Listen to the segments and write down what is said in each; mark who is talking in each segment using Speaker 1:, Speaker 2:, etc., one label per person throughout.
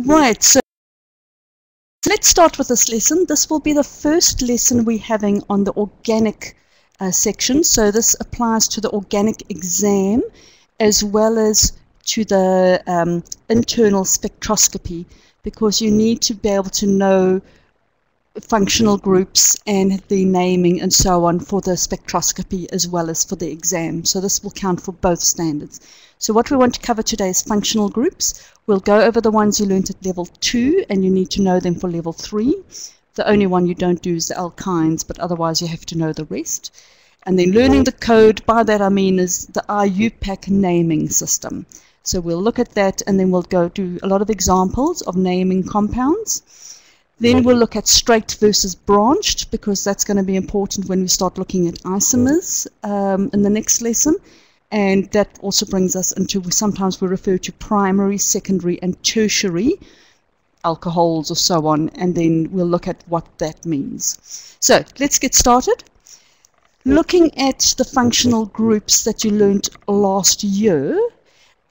Speaker 1: Right, so let's start with this lesson. This will be the first lesson we're having on the organic section. So this applies to the organic exam as well as to the internal spectroscopy, because you need to be able to know functional groups and the naming and so on for the spectroscopy as well as for the exam. So this will count for both standards. So what we want to cover today is functional groups. We'll go over the ones you learned at level 2, and you need to know them for level 3. The only one you don't do is the alkynes, but otherwise you have to know the rest. And then learning the code, by that I mean is the IUPAC naming system. So we'll look at that, and then we'll go do a lot of examples of naming compounds. Then we'll look at straight versus branched, because that's going to be important when we start looking at isomers in the next lesson. And that also brings us into, sometimes we refer to primary, secondary, and tertiary alcohols or so on, and then we'll look at what that means. So let's get started. Looking at the functional groups that you learned last year,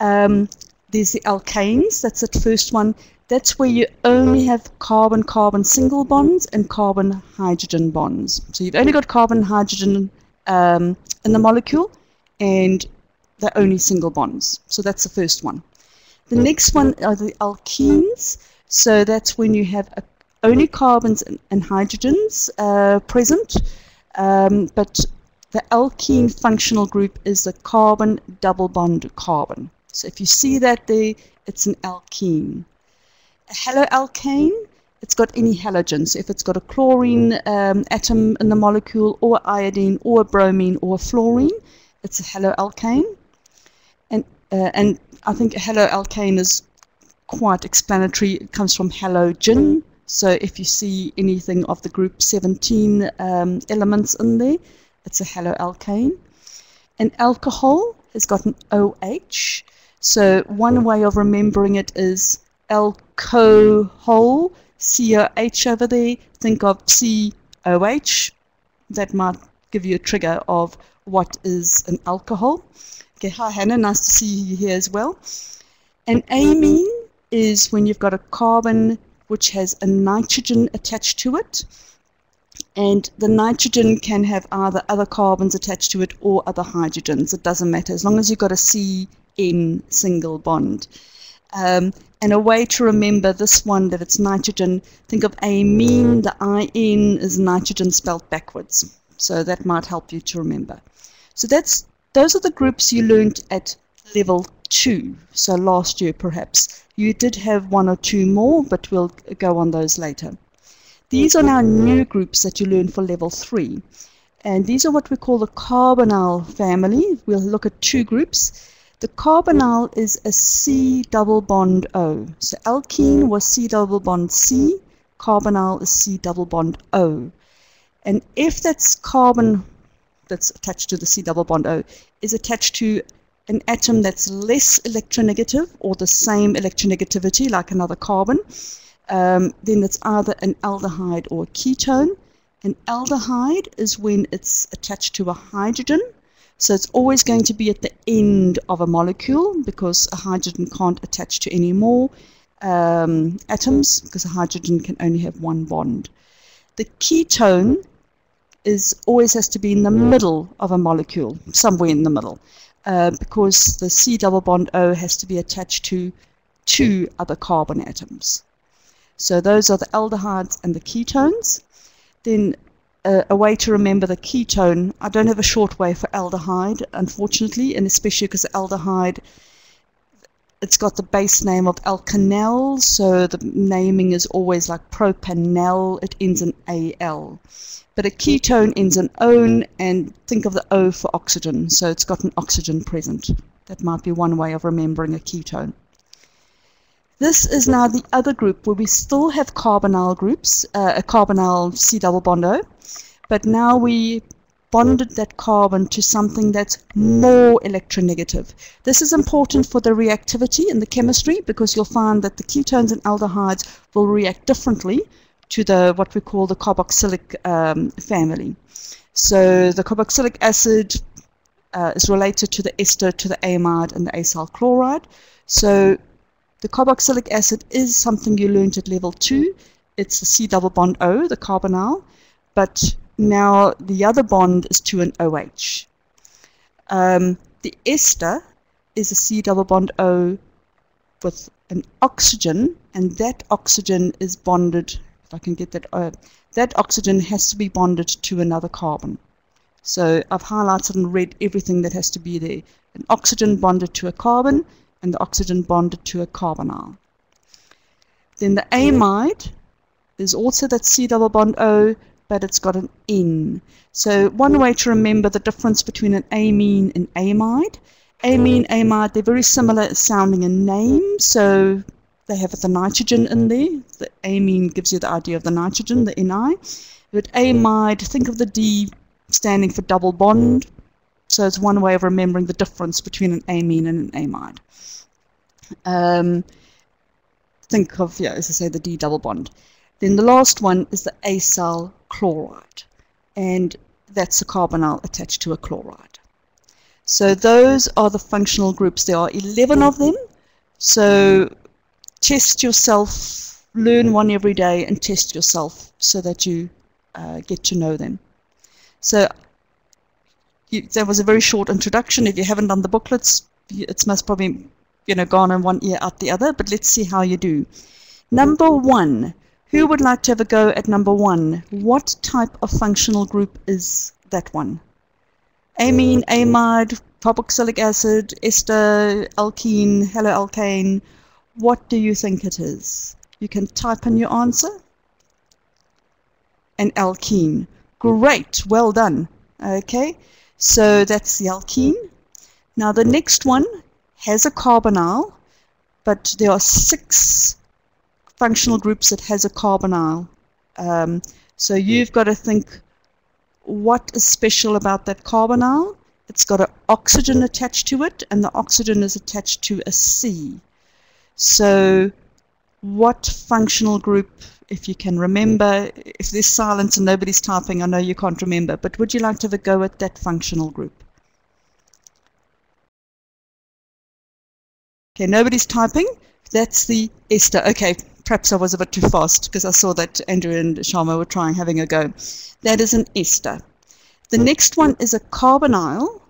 Speaker 1: there's the alkanes. That's the first one. That's where you only have carbon-carbon single bonds and carbon-hydrogen bonds. So you've only got carbon-hydrogen in the molecule, and they're only single bonds. So that's the first one. The next one are the alkenes. So that's when you have only carbons and hydrogens present, but the alkene functional group is the carbon double bond carbon. So if you see that there, it's an alkene. A haloalkane, it's got any halogen. So if it's got a chlorine atom in the molecule, or iodine, or a bromine, or a fluorine, it's a haloalkane. And I think a haloalkane is quite explanatory. It comes from halogen. So if you see anything of the group 17 elements in there, it's a haloalkane. An alcohol has got an OH. So one way of remembering it is alcohol, COH over there. Think of COH. That might give you a trigger of what is an alcohol. Okay, hi Hannah, nice to see you here as well. An amine is when you've got a carbon which has a nitrogen attached to it, and the nitrogen can have either other carbons attached to it or other hydrogens. It doesn't matter, as long as you've got a CN single bond. And a way to remember this one, that it's nitrogen, think of amine, the IN is nitrogen spelled backwards. So that might help you to remember. So those are the groups you learned at level 2. So last year perhaps. You did have 1 or 2 more, but we'll go on those later. These are now new groups that you learn for level 3. And these are what we call the carbonyl family. We'll look at 2 groups. The carbonyl is a C double bond O. So alkene was C double bond C. Carbonyl is C double bond O. And if that's carbon that's attached to the C double bond O is attached to an atom that's less electronegative or the same electronegativity like another carbon, then it's either an aldehyde or a ketone. An aldehyde is when it's attached to a hydrogen. So it's always going to be at the end of a molecule, because a hydrogen can't attach to any more atoms, because a hydrogen can only have one bond. The ketone always has to be in the middle of a molecule, somewhere in the middle, because the C double bond O has to be attached to 2 other carbon atoms. So those are the aldehydes and the ketones. Then a way to remember the ketone, I don't have a short way for aldehyde, unfortunately, and especially because the aldehyde, it's got the base name of alkanel, so the naming is always like propanel, it ends in AL. But a ketone ends in -one, and think of the O for oxygen, so it's got an oxygen present. That might be one way of remembering a ketone. This is now the other group where we still have carbonyl groups, a carbonyl C double bond O, but now we bonded that carbon to something that's more electronegative. This is important for the reactivity in the chemistry, because you'll find that the ketones and aldehydes will react differently to what we call the carboxylic family. So the carboxylic acid is related to the ester, to the amide, and the acyl chloride. So The carboxylic acid is something you learned at level 2. It's the C double bond O, the carbonyl, but now the other bond is to an OH. The ester is a C double bond O with an oxygen, and that oxygen is bonded, if I can get that, that oxygen has to be bonded to another carbon. So I've highlighted and read everything that has to be there. An oxygen bonded to a carbon, and the oxygen bonded to a carbonyl. Then the amide is also that C double bond O, but it's got an N. So one way to remember the difference between an amine and amide. Amine, amide, they're very similar sounding in name, so they have the nitrogen in there. The amine gives you the idea of the nitrogen, the Ni. But amide, think of the D standing for double bond. So it's one way of remembering the difference between an amine and an amide. Think of, yeah, as I say, the D double bond. Then the last one is the acyl chloride, and that's a carbonyl attached to a chloride. So those are the functional groups. There are 11 of them. So test yourself, learn one every day and test yourself so that you get to know them. So that was a very short introduction. If you haven't done the booklets, it's most probably gone in one ear out the other, but let's see how you do. Number 1. Who would like to have a go at number 1? What type of functional group is that one? Amine, amide, carboxylic acid, ester, alkene, haloalkane. What do you think it is? You can type in your answer. An alkene. Great, well done. Okay, so that's the alkene. Now the next one has a carbonyl, but there are 6 functional groups that has a carbonyl. So you've got to think, what is special about that carbonyl? It's got an oxygen attached to it, and the oxygen is attached to a C. So what functional group, if you can remember, if there's silence and nobody's typing, I know you can't remember, but would you like to have a go at that functional group? Okay, nobody's typing. That's the ester. Okay, perhaps I was a bit too fast because I saw that Andrew and Sharma were having a go. That is an ester. The next one is a carbonyl,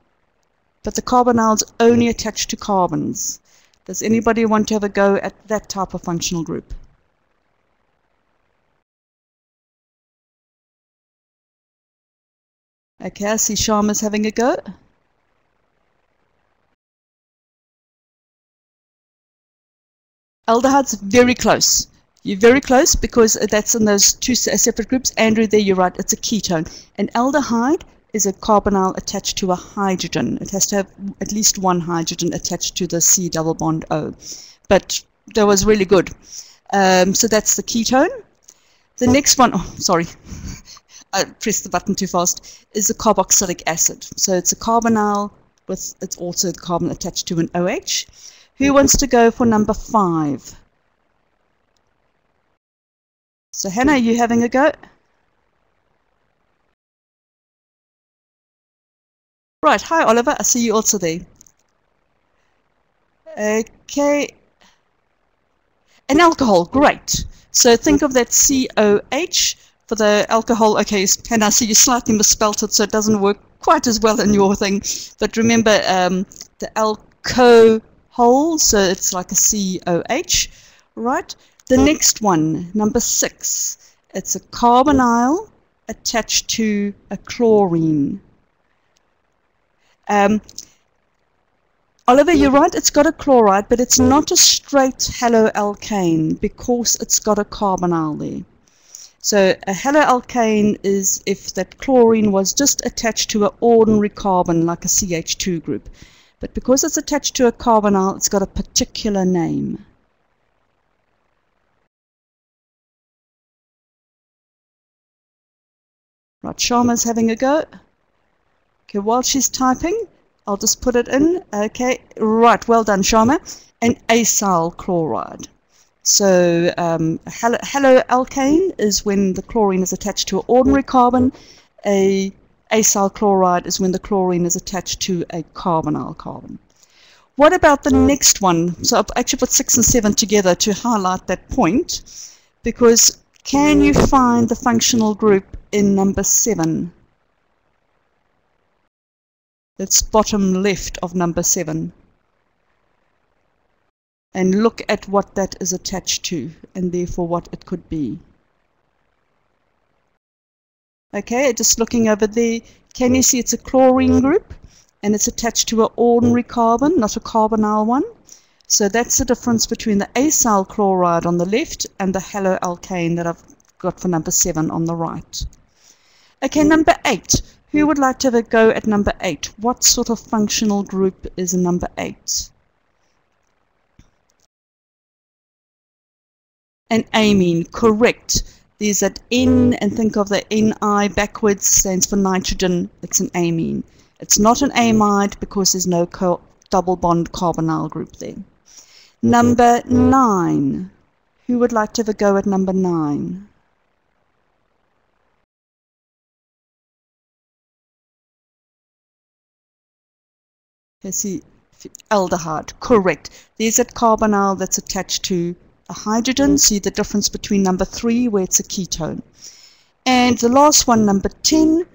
Speaker 1: but the carbonyl is only attached to carbons. Does anybody want to have a go at that type of functional group? Okay, I see Sharma's having a go. Aldehyde's very close. You're very close because that's in those 2 separate groups. Andrew, there you're right, it's a ketone. An aldehyde is a carbonyl attached to a hydrogen. It has to have at least one hydrogen attached to the C double bond O. But that was really good. So that's the ketone. The next one, oh, sorry, I pressed the button too fast, is the carboxylic acid. So it's a carbonyl with, it's also the carbon attached to an OH. Who wants to go for number 5? So Hannah, are you having a go? Right, hi Oliver, I see you also there. Okay. An alcohol, great. So think of that COH for the alcohol. Okay, Hannah, I see you slightly misspelt it, so it doesn't work quite as well in your thing. But remember, the alcohol, so it's like a COH, right? The next one, number 6, it's a carbonyl attached to a chlorine. Oliver, you're right, it's got a chloride, but it's not a straight haloalkane because it's got a carbonyl there. So a haloalkane is if that chlorine was just attached to an ordinary carbon like a CH2 group. But because it's attached to a carbonyl, it's got a particular name. Right, Sharma's having a go. Okay, while she's typing, I'll just put it in. Okay, right, well done, Sharma. An acyl chloride. So haloalkane is when the chlorine is attached to an ordinary carbon. A acyl chloride is when the chlorine is attached to a carbonyl carbon. What about the next one? So I've actually put 6 and 7 together to highlight that point, because can you find the functional group in number 7? That's bottom left of number 7. And look at what that is attached to, and therefore what it could be. Okay, just looking over there, can you see it's a chlorine group? And it's attached to an ordinary carbon, not a carbonyl one. So that's the difference between the acyl chloride on the left and the haloalkane that I've got for number 7 on the right. Okay, number 8. Who would like to have a go at number 8? What sort of functional group is number 8? An amine, correct. There's that N, and think of the Ni backwards, stands for nitrogen. It's an amine. It's not an amide because there's no double bond carbonyl group there. Number 9. Who would like to have a go at number 9? Let's see, aldehyde, correct. There's that carbonyl that's attached to a hydrogen. See the difference between number 3 where it's a ketone. And the last one, number 10.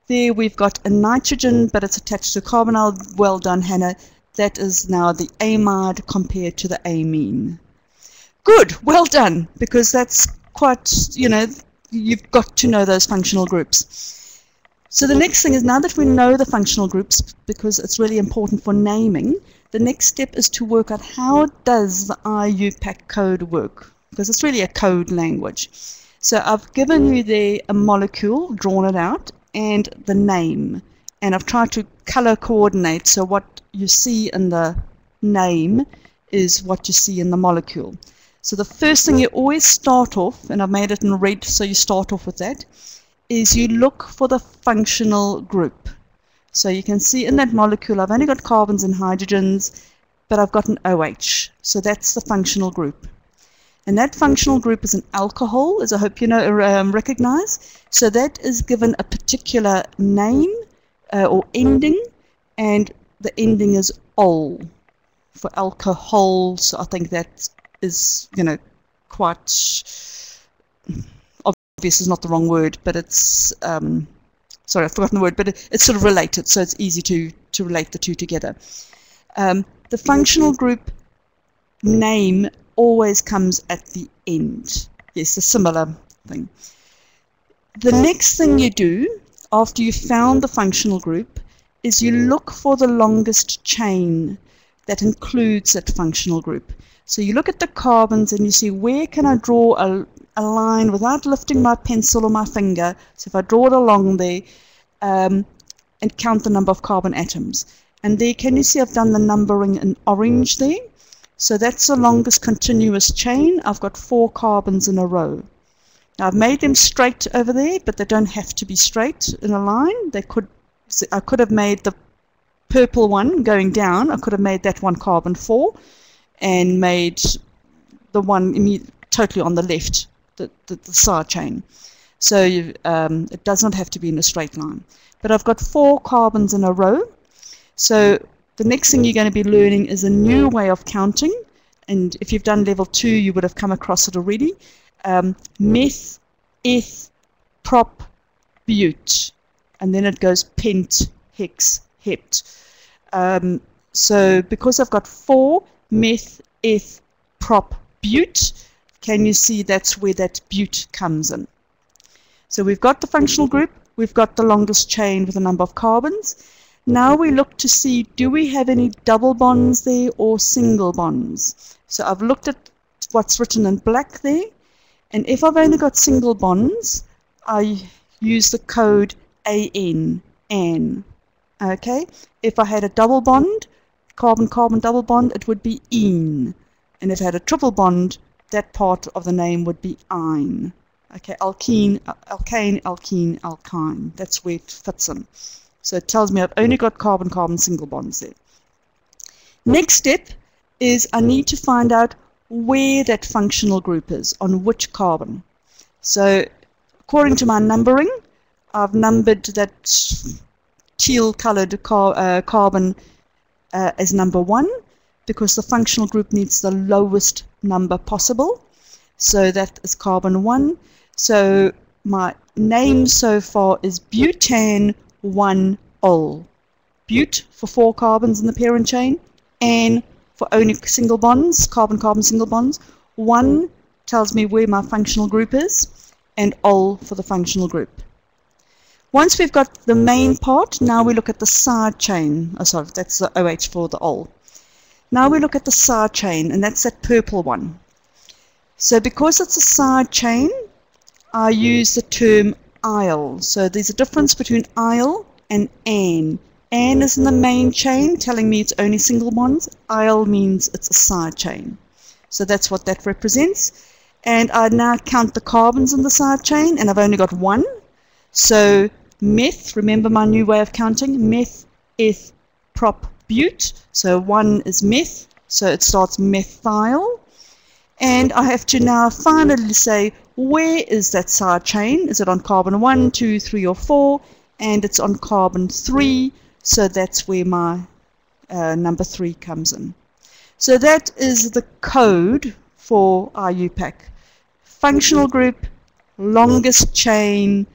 Speaker 1: There we've got a nitrogen, but it's attached to carbonyl. Well done, Hannah. That is now the amide compared to the amine. Good, well done, because that's quite, you've got to know those functional groups. So the next thing is, now that we know the functional groups, because it's really important for naming, the next step is to work out how does the IUPAC code work, because it's really a code language. So I've given you there a molecule, drawn it out, and the name, and I've tried to color coordinate, so what you see in the name is what you see in the molecule. So the first thing you always start off, and I've made it in red so you start off with that, is you look for the functional group. So you can see in that molecule I've only got carbons and hydrogens, but I've got an OH, so that's the functional group. And that functional group is an alcohol, as I hope you recognize. So that is given a particular name or ending, and the ending is ol for alcohol. So I think that is, quite obvious is not the wrong word, but it's, sorry, I've forgotten the word, but it's sort of related, so it's easy to relate the two together. The functional group name always comes at the end. Yes, a similar thing. The next thing you do after you've found the functional group is you look for the longest chain that includes that functional group. So you look at the carbons and you see, where can I draw a line without lifting my pencil or my finger? So if I draw it along there and count the number of carbon atoms. And there, can you see I've done the numbering in orange there? So that's the longest continuous chain. I've got 4 carbons in a row. Now I've made them straight over there, but they don't have to be straight in a line. I could have made the purple one going down. I could have made that one carbon 4 and made the one totally on the left, the side chain. So it does not have to be in a straight line. But I've got 4 carbons in a row. So the next thing you're going to be learning is a new way of counting, and if you've done level 2 you would have come across it already. Meth, eth, prop, bute, and then it goes pent, hex, hept. So because I've got 4, meth, eth, prop, bute, can you see that's where that bute comes in? So we've got the functional group, we've got the longest chain with a number of carbons. Now we look to see, do we have any double bonds there or single bonds? So I've looked at what's written in black there, and if I've only got single bonds, I use the code AN, AN. Okay? If I had a double bond, carbon-carbon double bond, it would be ENE. And if I had a triple bond, that part of the name would be INE. Okay, alkene, alkane, alkene, alkyne. That's where it fits in. So it tells me I've only got carbon-carbon single bonds there. Next step is I need to find out where that functional group is, on which carbon. So according to my numbering, I've numbered that teal-colored carbon as number 1 because the functional group needs the lowest number possible. So that is carbon 1. So my name so far is butane 1-ol. But for 4 carbons in the parent chain, and for only single bonds, carbon-carbon single bonds. 1 tells me where my functional group is, and ol for the functional group. Once we've got the main part, now we look at the side chain. Oh, sorry, that's the OH for the ol. Now we look at the side chain, and that's that purple one. So because it's a side chain, I use the term "-ile". So there's a difference between "-ile" and "-an". "-an" is in the main chain, telling me it's only single bonds. "-ile" means it's a side chain. So that's what that represents. And I now count the carbons in the side chain, and I've only got 1. So meth, remember my new way of counting, meth, eth, prop, but. So 1 is meth, so it starts methyl. And I have to now finally say, where is that side chain? Is it on carbon 1, 2, 3, or 4? And it's on carbon 3, so that's where my number 3 comes in. So that is the code for IUPAC. Functional group, longest chain,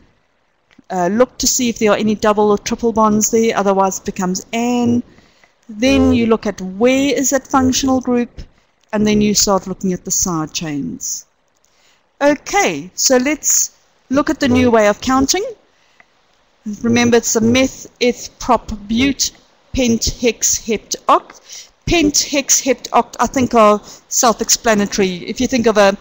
Speaker 1: look to see if there are any double or triple bonds there, otherwise it becomes "-an". Then you look at where is that functional group, and then you start looking at the side chains. Okay, so let's look at the new way of counting. Remember, it's the meth, eth, prop, but, pent, hex, hept, oct. Pent, hex, hept, oct, I think are self-explanatory. If you think of a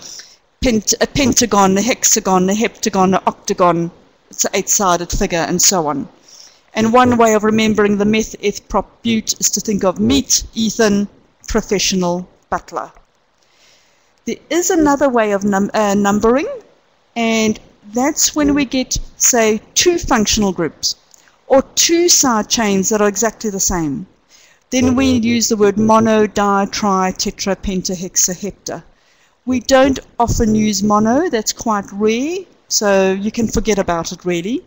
Speaker 1: pentagon, a hexagon, a heptagon, an octagon, it's an 8-sided figure, and so on. And one way of remembering the meth, eth, prop, but is to think of meat, Ethan, professional, butler. There is another way of numbering, and that's when we get, say, 2 functional groups or 2 side chains that are exactly the same. Then we use the word mono, di, tri, tetra, penta, hexa, hepta. We don't often use mono, that's quite rare, so you can forget about it really.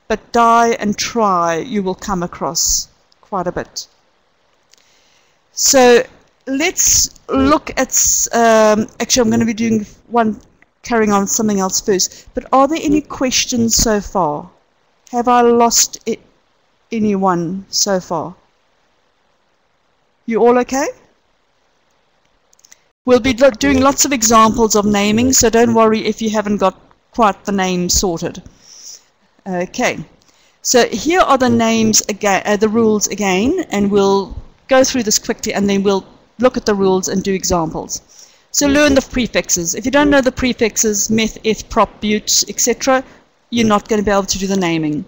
Speaker 1: But di and tri you will come across quite a bit. So let's look at, actually I'm going to be doing carrying on with something else first, but are there any questions so far? Have I lost anyone so far? You all okay? We'll be doing lots of examples of naming, so don't worry if you haven't got quite the name sorted. Okay, so here are the names again, the rules again, and we'll go through this quickly and then we'll look at the rules and do examples. So learn the prefixes. If you don't know the prefixes, meth, eth, prop, but, etc., you're not going to be able to do the naming.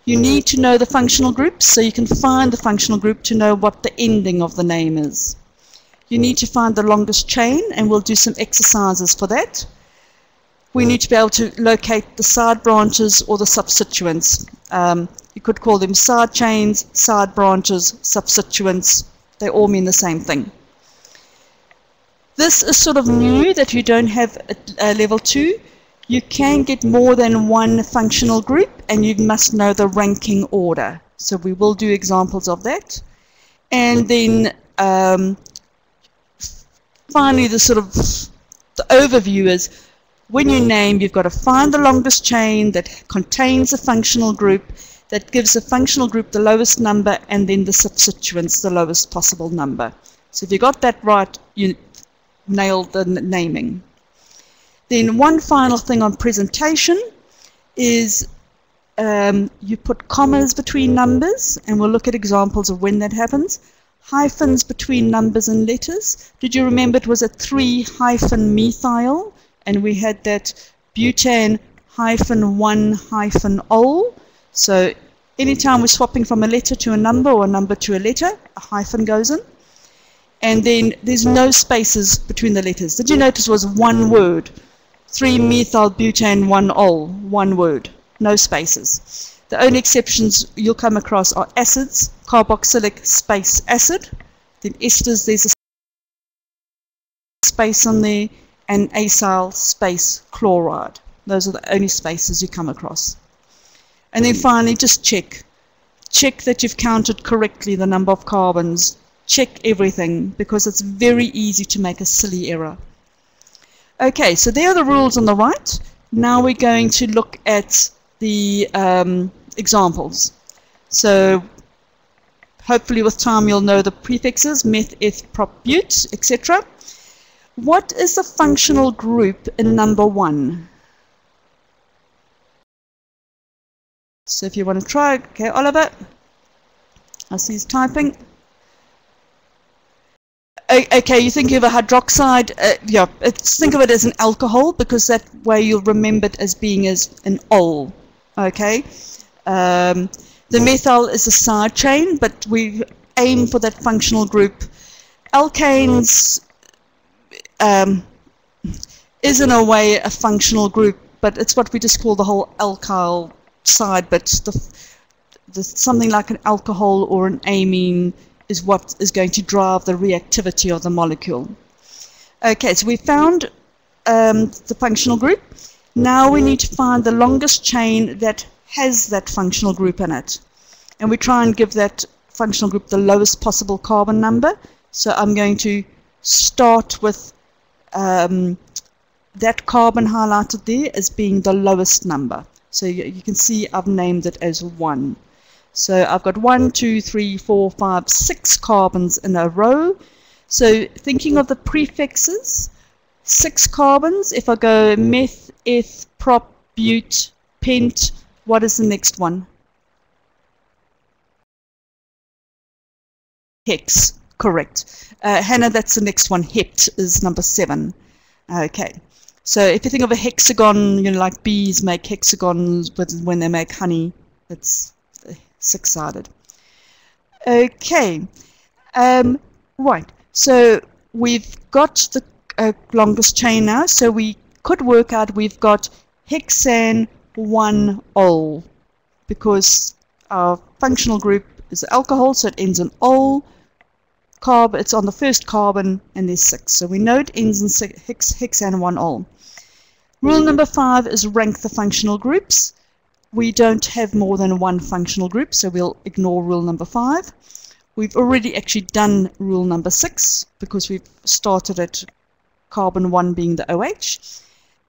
Speaker 1: You need to know the functional groups, so you can find the functional group to know what the ending of the name is. You need to find the longest chain, and we'll do some exercises for that. We need to be able to locate the side branches or the substituents. You could call them side chains, side branches, substituents. They all mean the same thing. This is sort of new that you don't have at level 2. You can get more than 1 functional group, and you must know the ranking order. So we will do examples of that. And then finally, the overview is, when you name, you've got to find the longest chain that contains a functional group, that gives a functional group the lowest number, and then the substituents the lowest possible number. So if you got that right, you nailed the naming. Then one final thing on presentation is you put commas between numbers, and we'll look at examples of when that happens. Hyphens between numbers and letters. Did you remember it was a 3-methyl? And we had that butane -1-ol. So anytime we're swapping from a letter to a number or a number to a letter, a hyphen goes in. And then there's no spaces between the letters. Did you notice it was one word? 3-methylbutane 1-ol, one word, no spaces. The only exceptions you'll come across are acids, carboxylic space acid, then esters, there's a space on there, and acyl space chloride. Those are the only spaces you come across. And then finally, just check. check that you've counted correctly the number of carbons. Check everything, because it's very easy to make a silly error. Okay, so there are the rules on the right. Now we're going to look at the examples. So hopefully with time you'll know the prefixes, meth, eth, prop, but, etc. What is the functional group in number 1? So if you want to try, okay, Oliver, I see he's typing. Okay, you think of a hydroxide, yeah, think of it as an alcohol, because that way you'll remember it as being as an ol, okay? The methyl is a side chain, but we aim for that functional group. Alkanes is in a way a functional group, but it's what we just call the whole alkyl side, but something like an alcohol or an amine is what is going to drive the reactivity of the molecule. Okay, so we found the functional group. Now we need to find the longest chain that has that functional group in it. And we try and give that functional group the lowest possible carbon number. So I'm going to start with that carbon highlighted there as being the lowest number. So you can see I've named it as 1. So I've got 1, 2, 3, 4, 5, 6 carbons in a row. So thinking of the prefixes, 6 carbons. If I go meth, eth, prop, but, pent, what is the next one? Hex, correct. Hannah, that's the next one. Hept is number 7. Okay. So if you think of a hexagon, you know, like bees make hexagons when they make honey, it's 6-sided. Okay, right, so we've got the longest chain now, so we could work out we've got hexane 1-ol, because our functional group is alcohol, so it ends in ol. Carb, it's on the first carbon, and there's 6, so we know it ends in hexane 1-ol. Rule number 5 is rank the functional groups. We don't have more than one functional group, so we'll ignore rule number 5. We've already actually done rule number 6, because we've started at carbon 1 being the OH.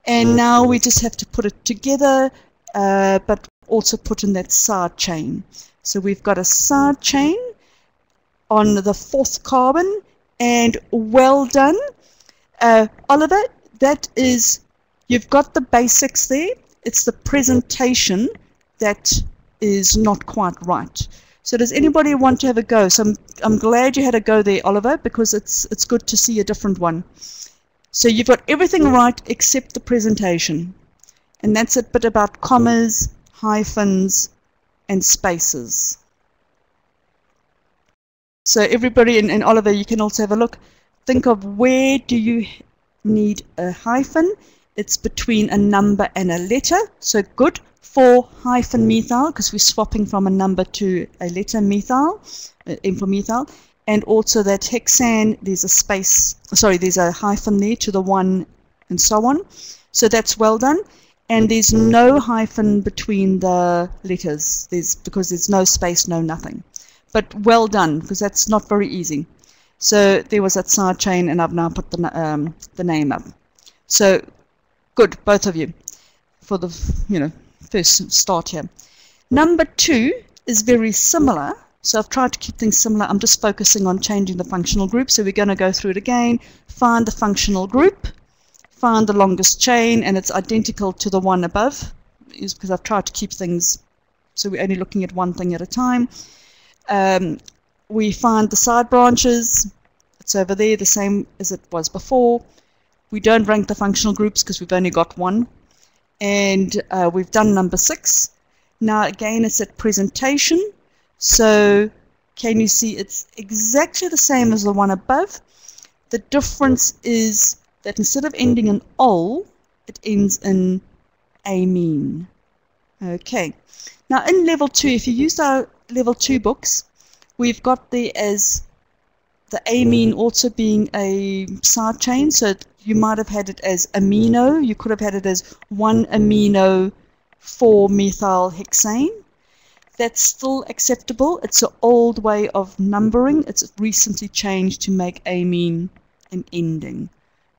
Speaker 1: And now we just have to put it together, but also put in that side chain. So we've got a side chain on the 4th carbon, and well done. Oliver, that is, you've got the basics there. It's the presentation that is not quite right. So does anybody want to have a go? So I'm glad you had a go there, Oliver, because it's good to see a different one. So you've got everything right except the presentation. And that's a bit about commas, hyphens, and spaces. So everybody, and Oliver, you can also have a look. Think of where do you need a hyphen. It's between a number and a letter, so good. For hyphen methyl, because we're swapping from a number to a letter methyl, M for methyl, and also that hexane, there's a space, sorry, there's a hyphen there to the 1 and so on. So that's well done. And there's no hyphen between the letters, because there's no space, no nothing. But well done, because that's not very easy. So there was that side chain, and I've now put the name up. So good, both of you, for the first start here. Number 2 is very similar, so I've tried to keep things similar. I'm just focusing on changing the functional group, so we're going to go through it again. Find the functional group, find the longest chain, and it's identical to the one above, is because I've tried to keep things, so we're only looking at one thing at a time. We find the side branches, it's over there, the same as it was before. We don't rank the functional groups because we've only got one. And we've done number 6. Now again, it's at presentation. So can you see it's exactly the same as the one above? The difference is that instead of ending in ol, it ends in amine. Okay. Now in level 2, if you use our level 2 books, we've got there as the amine also being a side chain, so you might have had it as amino. You could have had it as 1 amino 4 methyl hexane. that's still acceptable. It's an old way of numbering. It's recently changed to make amine an ending.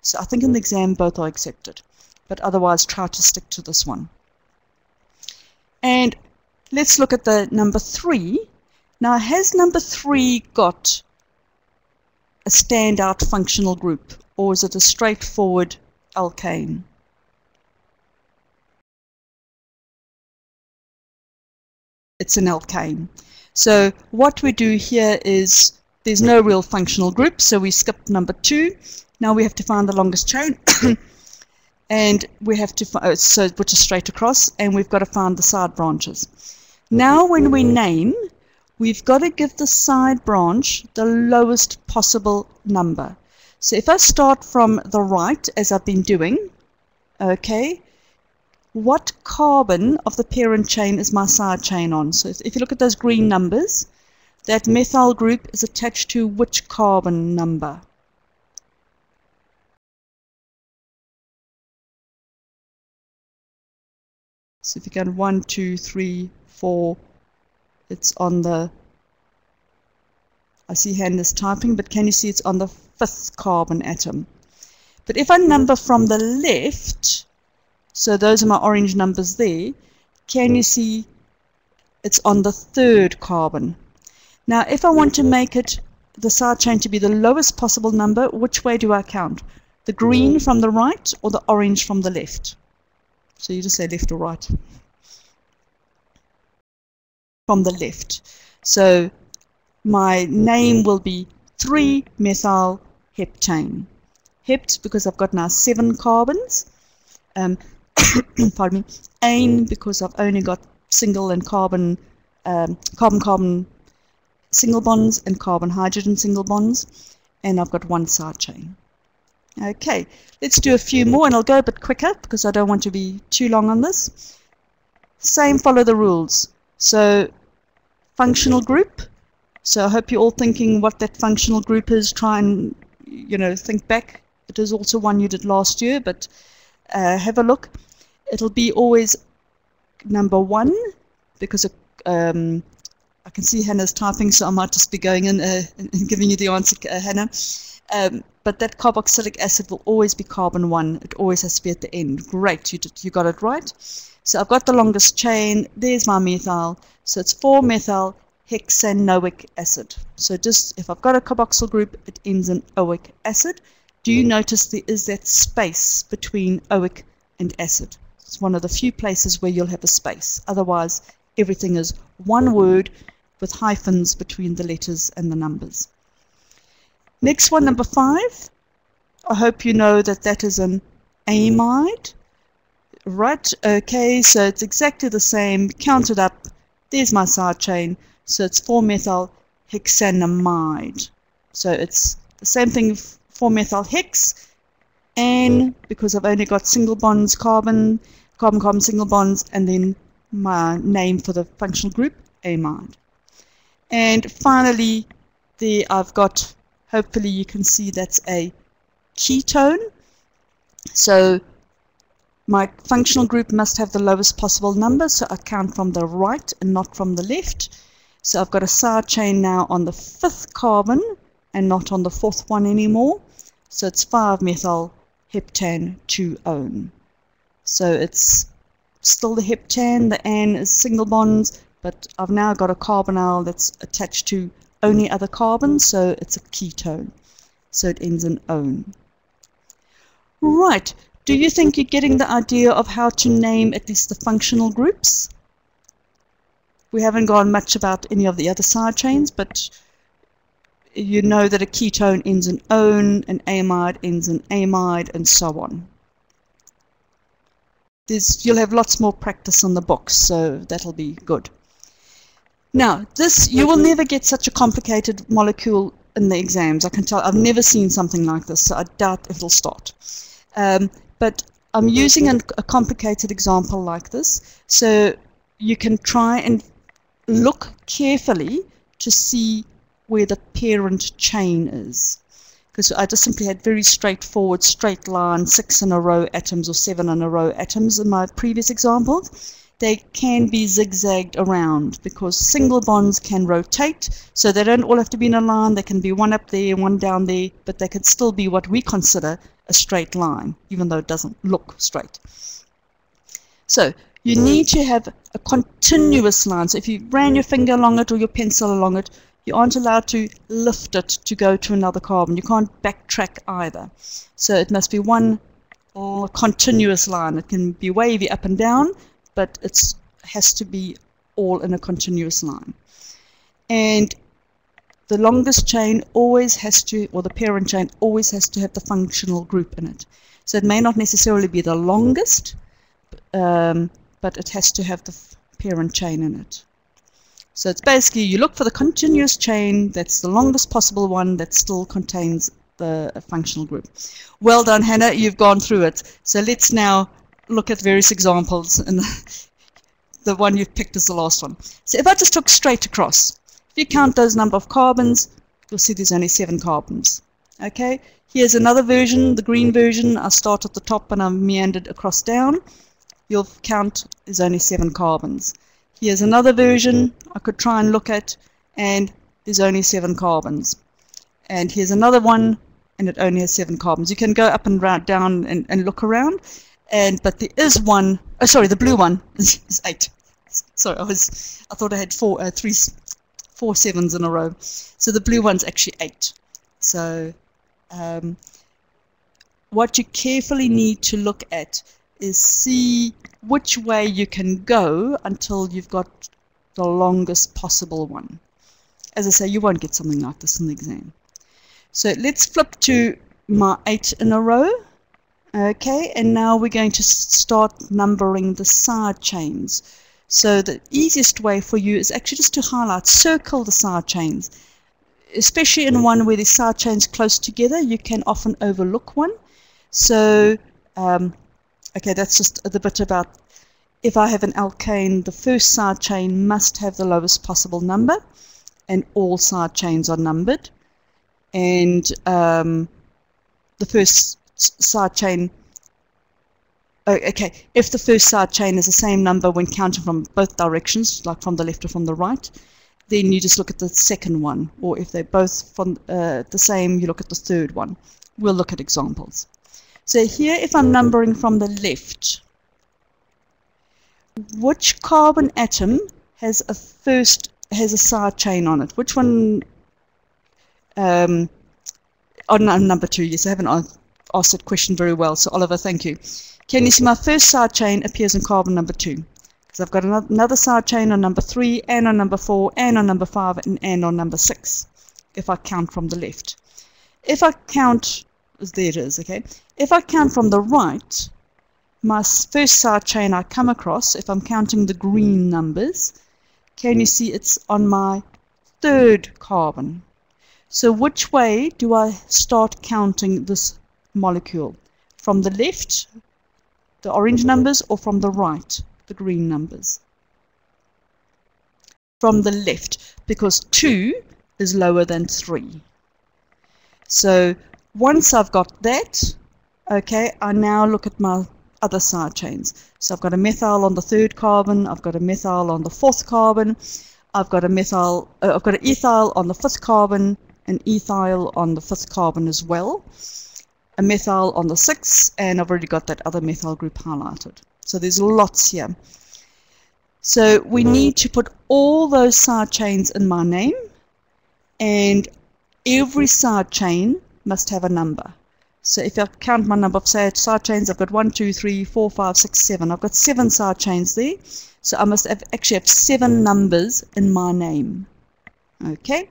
Speaker 1: So I think in the exam both are accepted, but otherwise try to stick to this one. And let's look at the number 3. Now, has number 3 got a standout functional group, or is it a straightforward alkane? It's an alkane. So what we do here is there's no real functional group, so we skip number 2. Now we have to find the longest chain, and we have to which is straight across, and we've got to find the side branches. Now when we name, we've got to give the side branch the lowest possible number. So if I start from the right, as I've been doing, okay, what carbon of the parent chain is my side chain on? So if you look at those green numbers, that methyl group is attached to which carbon number? So if you go 1, 2, 3, 4, it's on the, I see Hannah's typing, but can you see it's on the 5th carbon atom? But if I number from the left, so those are my orange numbers there, can you see it's on the 3rd carbon? Now if I want to make it, the side chain to be the lowest possible number, which way do I count? The green from the right or the orange from the left? So you just say left or right. From the left. So my name will be 3-methyl heptane. Hept because I've got now 7 carbons. Pardon me. Ane because I've only got single and carbon, carbon-carbon single bonds and carbon-hydrogen single bonds. And I've got 1 side chain. Okay, let's do a few more, and I'll go a bit quicker because I don't want to be too long on this. Same, follow the rules. So, functional group. So I hope you're all thinking what that functional group is. Try and, think back. It is also one you did last year, but have a look. It'll be always number 1 because I can see Hannah's typing, so I might just be going in and giving you the answer, Hannah. But that carboxylic acid will always be carbon 1. It always has to be at the end. Great, you got it right. So I've got the longest chain. There's my methyl. So it's 4-methyl hexanoic acid. So just if I've got a carboxyl group, it ends in oic acid. Do you notice there is that space between oic and acid? It's one of the few places where you'll have a space. Otherwise, everything is one word with hyphens between the letters and the numbers. Next one, number 5. I hope you know that that is an amide. Right, okay, so it's exactly the same. Count it up. There's my side chain. So it's 4-methyl hexanamide. So it's the same thing, 4-methyl hex. And because I've only got single bonds, carbon-carbon single bonds, and then my name for the functional group, amide. And finally, there I've got, hopefully you can see that's a ketone. So my functional group must have the lowest possible number, so I count from the right and not from the left. So I've got a side chain now on the 5th carbon and not on the 4th one anymore. So it's 5-methyl heptane 2-one. So it's still the heptane, the an is single bonds, but I've now got a carbonyl that's attached to only other carbons, so it's a ketone. So it ends in -one. Right. Do you think you're getting the idea of how to name at least the functional groups? We haven't gone much about any of the other side chains, but you know that a ketone ends in -one, an amide ends in amide, and so on. You'll have lots more practice on the books, so that'll be good. Now, you will never get such a complicated molecule in the exams. I can tell. I've never seen something like this, so I doubt it'll start. But I'm using a complicated example like this, so you can try and look carefully to see where the parent chain is. Because I just simply had very straightforward, straight line, 6 in a row atoms or 7 in a row atoms in my previous examples. they can be zigzagged around because single bonds can rotate, so they don't all have to be in a line. They can be one up there, one down there, but they could still be what we consider a straight line, even though it doesn't look straight. So you need to have a continuous line. So if you ran your finger along it or your pencil along it, you aren't allowed to lift it to go to another carbon. You can't backtrack either. So it must be one continuous line. It can be wavy up and down, but it has to be all in a continuous line. And the longest chain always has to, or the parent chain always has to have the functional group in it. So it may not necessarily be the longest, but it has to have the parent chain in it. So it's basically, you look for the continuous chain that's the longest possible one that still contains the functional group. Well done, Hannah, you've gone through it. So let's now look at various examples, and the one you've picked is the last one. So if I just took straight across, if you count those number of carbons, you'll see there's only 7 carbons. Okay, here's another version, the green version. I start at the top and I've meandered across down. You'll count there's only 7 carbons. Here's another version I could try and look at, and there's only 7 carbons. And here's another one, and it only has 7 carbons. You can go up and down and look around, but there is one. Oh, sorry, the blue one is 8. Sorry, I thought I had 4 7s in a row. So the blue one's actually 8. So what you carefully need to look at is see which way you can go until you've got the longest possible one. As I say, you won't get something like this in the exam. So let's flip to my 8 in a row. Okay, and now we're going to start numbering the side chains. So the easiest way for you is actually just to highlight, circle the side chains. Especially in one where the side chains close together, you can often overlook one. So okay, that's just the bit about, if I have an alkane, the first side chain must have the lowest possible number, and all side chains are numbered. And the first side chain, okay, if the first side chain is the same number when counting from both directions, like from the left or from the right, then you just look at the second one. Or if they're both from the same, you look at the third one. We'll look at examples. So here, if I'm numbering from the left, which carbon atom has a side chain on it? Which one? Oh, no, number 2. Yes, I haven't asked that question very well. So Oliver, thank you. Can you see my first side chain appears in carbon number 2? Because I've got another side chain on number 3, and on number 4, and on number 5, and on number 6. If I count from the left, if I count, there it is. Okay. If I count from the right, my first side chain I come across, if I'm counting the green numbers, can you see it's on my 3rd carbon? So which way do I start counting this molecule? From the left, the orange numbers, or from the right, the green numbers? From the left, because 2 is lower than 3. So once I've got that, okay, I now look at my other side chains. So I've got a methyl on the 3rd carbon, I've got a methyl on the 4th carbon, I've got an ethyl on the 5th carbon, an ethyl on the 5th carbon as well, a methyl on the 6th, and I've already got that other methyl group highlighted. So there's lots here. So we need to put all those side chains in my name, and every side chain must have a number. So if I count my number of side chains, I've got 1, 2, 3, 4, 5, 6, 7. I've got 7 side chains there. So I must actually have 7 numbers in my name. Okay.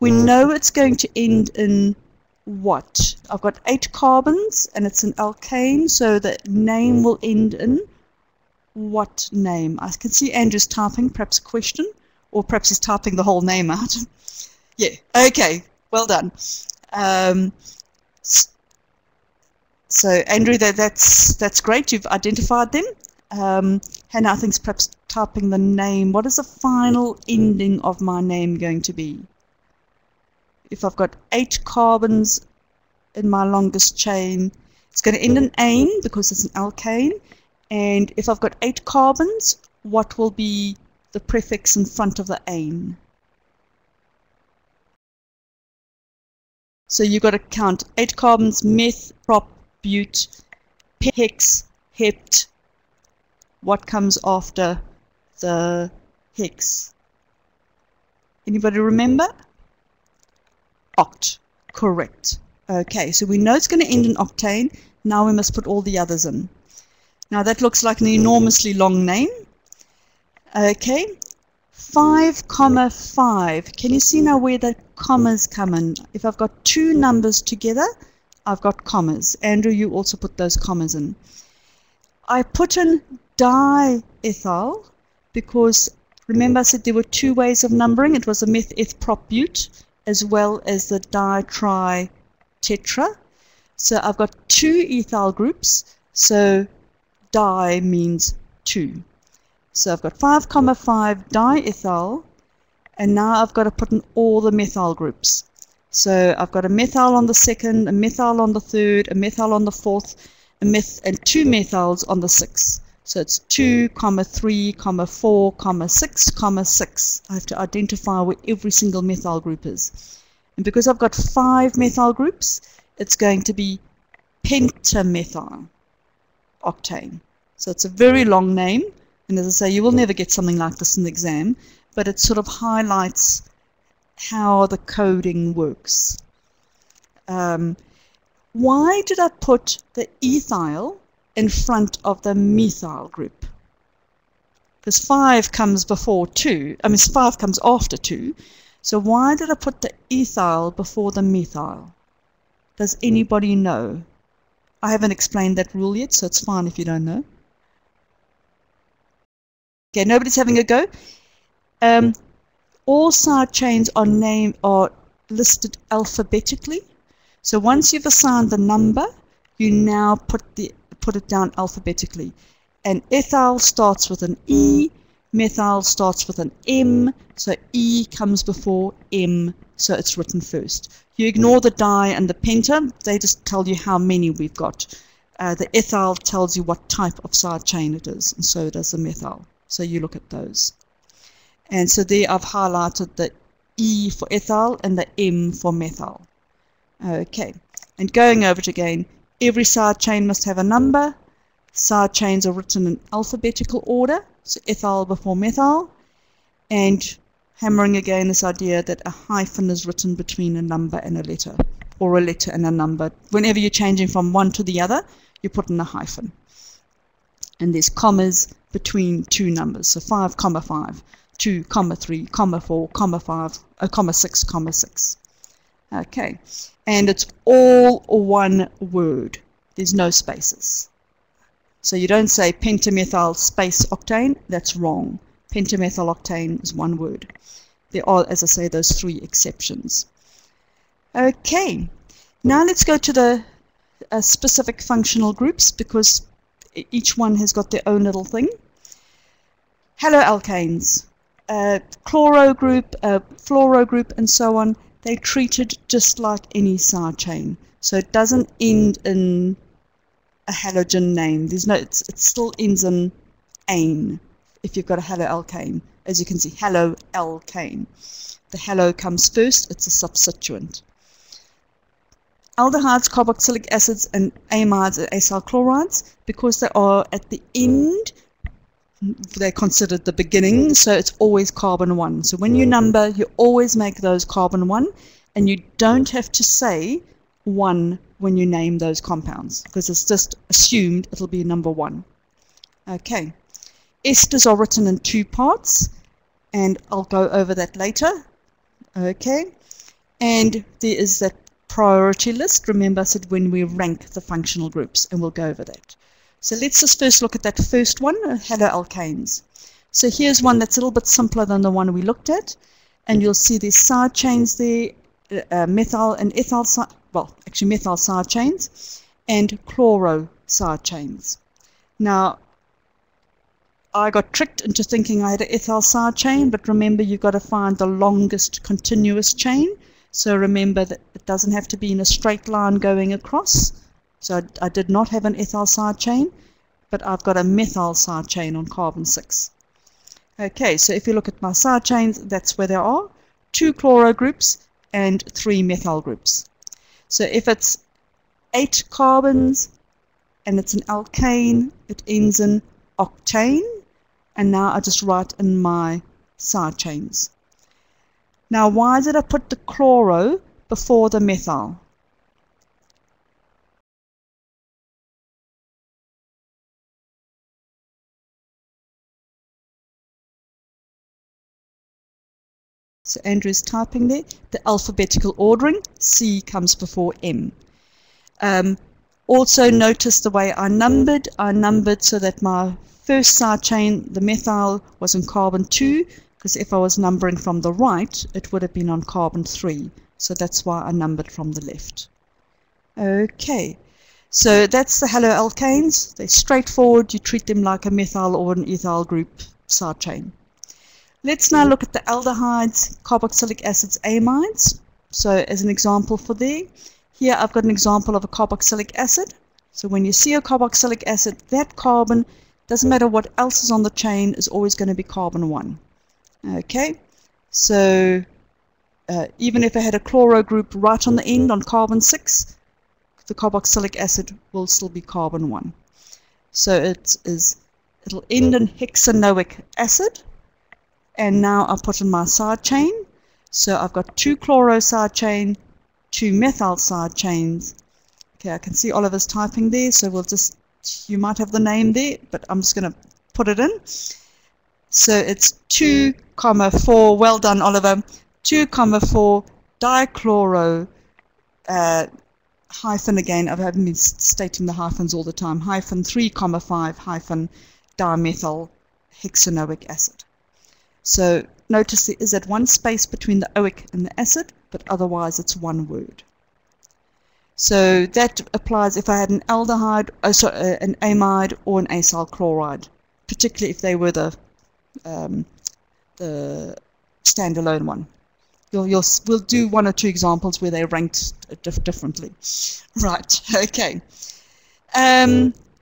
Speaker 1: We know it's going to end in what? I've got 8 carbons and it's an alkane, so the name will end in what name? I can see Andrew's typing, perhaps a question, or perhaps he's typing the whole name out. Yeah, okay, well done. So Andrew, that's great, you've identified them. Hannah, I think, is perhaps typing the name. What is the final ending of my name going to be? If I've got 8 carbons in my longest chain, it's going to end in ane because it's an alkane. And if I've got 8 carbons, what will be the prefix in front of the ane? So you've got to count 8 carbons, meth, prop, bute, hex, hept. What comes after the hex? Anybody remember? Oct. Correct. Okay, so we know it's going to end in octane. Now we must put all the others in. Now that looks like an enormously long name. Okay, 5,5. Can you see now where the commas come in? If I've got two numbers together, I've got commas. Andrew, you also put those commas in. I put in diethyl because remember I said there were two ways of numbering. It was a meth, eth, prop, bute, as well as the di-tri, tetra. So I've got two ethyl groups, so di means 2. So I've got 5,5 diethyl, and now I've got to put in all the methyl groups. So I've got a methyl on the second, a methyl on the third, a methyl on the fourth, and 2 methyls on the sixth. So it's 2, 3, 4, 6, 6. I have to identify where every single methyl group is. And because I've got 5 methyl groups, it's going to be pentamethyl octane. So it's a very long name. And as I say, you will never get something like this in the exam, but it sort of highlights how the coding works. Why did I put the ethyl in front of the methyl group? Because 5 comes before 2. I mean, 5 comes after 2. So why did I put the ethyl before the methyl? Does anybody know? I haven't explained that rule yet, so it's fine if you don't know. Okay, nobody's having a go. All side chains are listed alphabetically. So once you've assigned the number, you now put it down alphabetically. And ethyl starts with an E, methyl starts with an M, so E comes before M, so it's written first. You ignore the di and the penta, they just tell you how many we've got. The ethyl tells you what type of side chain it is, and so does the methyl. So you look at those. And so there I've highlighted the E for ethyl and the M for methyl. Okay, and going over it again, every side chain must have a number. Side chains are written in alphabetical order, so ethyl before methyl, and hammering again this idea that a hyphen is written between a number and a letter, or a letter and a number. Whenever you're changing from one to the other, you put in a hyphen. And there's commas between two numbers, so 5,5, 2, 3, 4, 5, 6, 6. Okay, and it's all one word. There's no spaces. So you don't say pentamethyl space octane, that's wrong. Pentamethyl octane is one word. There are, as I say, those 3 exceptions. Okay, now let's go to the specific functional groups, because each one has got their own little thing. Haloalkanes, chloro group, fluoro group, and so on, they're treated just like any side chain. So it doesn't end in a halogen name. There's no, it still ends in ane if you've got a haloalkane. As you can see, haloalkane. The halo comes first, it's a substituent. Aldehydes, carboxylic acids, and amides and acyl chlorides, because they are at the end, they're considered the beginning, so it's always carbon 1. So when you number, you always make those carbon 1, and you don't have to say 1 when you name those compounds, because it's just assumed it'll be number 1. Okay, esters are written in 2 parts, and I'll go over that later. Okay, and there is that priority list. Remember I said when we rank the functional groups, and we'll go over that. So let's just first look at that first one, haloalkanes. So here's one that's a little bit simpler than the one we looked at, and you'll see there's side chains there, methyl and ethyl, well, actually methyl side chains, and chloro side chains. Now, I got tricked into thinking I had an ethyl side chain, but remember you've got to find the longest continuous chain. So remember that it doesn't have to be in a straight line going across. So I did not have an ethyl side chain, but I've got a methyl side chain on carbon 6. Okay, so if you look at my side chains, that's where there are 2 chloro groups and 3 methyl groups. So if it's 8 carbons and it's an alkane, it ends in octane, and now I just write in my side chains. Now, why did I put the chloro before the methyl? So Andrew's typing there. The alphabetical ordering, C comes before M. Also notice the way I numbered. I numbered so that my first side chain, the methyl, was on carbon 2, because if I was numbering from the right, it would have been on carbon 3. So that's why I numbered from the left. Okay, so that's the haloalkanes. They're straightforward. You treat them like a methyl or an ethyl group side chain. Let's now look at the aldehydes, carboxylic acids, amides. So as an example for there, here I've got an example of a carboxylic acid. So when you see a carboxylic acid, that carbon, doesn't matter what else is on the chain, is always going to be carbon 1. Okay, so even if I had a chloro group right on the end on carbon 6, the carboxylic acid will still be carbon 1. So it'll end in hexanoic acid. And now I'll put in my side chain. So I've got 2 chloro side chain, 2 methyl side chains. Okay, I can see Oliver's typing there, so we'll just, you might have the name there, but I'm just going to put it in. So it's 2, 4, well done Oliver, 2, 4 dichloro, hyphen again, I haven't been stating the hyphens all the time, hyphen 3, 5 hyphen dimethyl hexanoic acid. So notice there is that one space between the oic and the acid, but otherwise it's one word. So that applies if I had an aldehyde, an amide or an acyl chloride, particularly if they were the standalone one. We'll do 1 or 2 examples where they're ranked differently. Right, okay.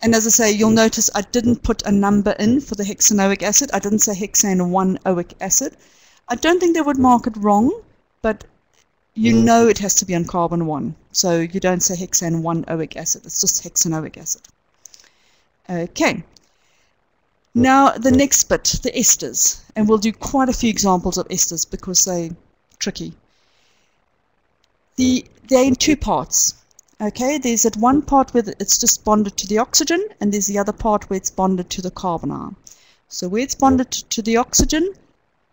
Speaker 1: And as I say, you'll notice I didn't put a number in for the hexanoic acid. I didn't say hexane 1 oic acid. I don't think they would mark it wrong, but you know it has to be on carbon 1. So you don't say hexane 1 oic acid. It's just hexanoic acid. Okay. Now the next bit, the esters. And we'll do quite a few examples of esters because they're tricky. They're in 2 parts. Okay, there's that one part where it's just bonded to the oxygen, and there's the other part where it's bonded to the carbonyl. So where it's bonded to the oxygen